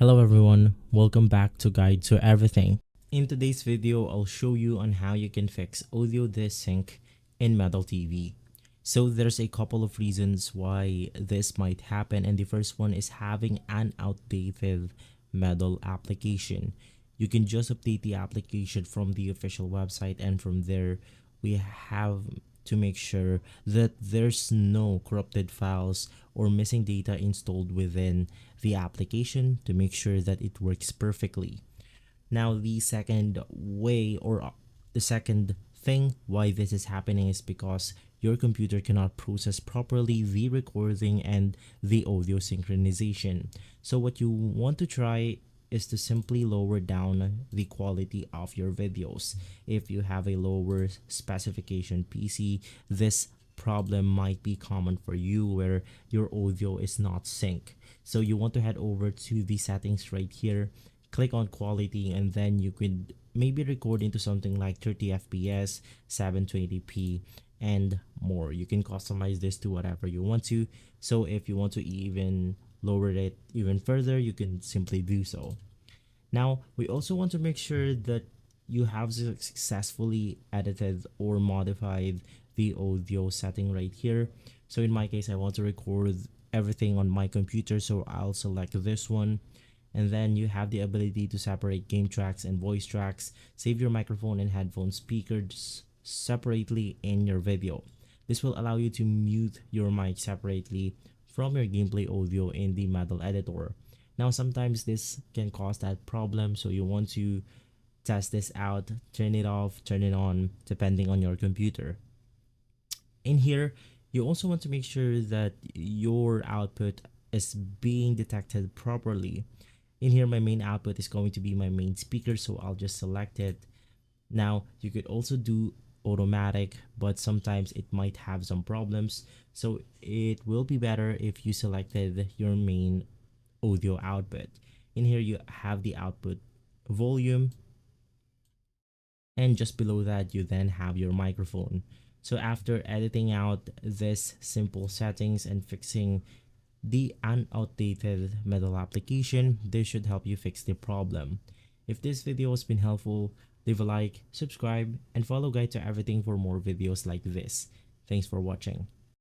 Hello everyone, welcome back to Guide to Everything. In today's video, I'll show you on how you can fix audio desync in Metal TV. So there's a couple of reasons why this might happen, and the first one is having an outdated Metal application. You can just update the application from the official website, and from there we have to make sure that there's no corrupted files or missing data installed within the application to make sure that it works perfectly. Now, the second way or the second thing why this is happening is because your computer cannot process properly the recording and the audio synchronization. So what you want to try is to simply lower down the quality of your videos. If you have a lower specification PC, this problem might be common for you where your audio is not sync. So you want to head over to the settings right here, click on quality, and then you could maybe record into something like 30 fps, 720p, and more. You can customize this to whatever you want to. So if you want to even lower it even further, you can simply do so. Now, we also want to make sure that you have successfully edited or modified the audio setting right here. So in my case, I want to record everything on my computer, so I'll select this one. And then you have the ability to separate game tracks and voice tracks, save your microphone and headphone speakers separately in your video. This will allow you to mute your mic separately from your gameplay audio in the Metal editor. Now, sometimes this can cause that problem, so you want to test this out, turn it off, turn it on, depending on your computer. In here, you also want to make sure that your output is being detected properly. In here, my main output is going to be my main speaker, so I'll just select it. Now, you could also do automatic, but sometimes it might have some problems, so it will be better if you selected your main audio output. In here, you have the output volume, and just below that you then have your microphone. So after editing out this simple settings and fixing the outdated Metal application, this should help you fix the problem. If this video has been helpful, leave a like, subscribe, and follow Guide to Everything for more videos like this. Thanks for watching.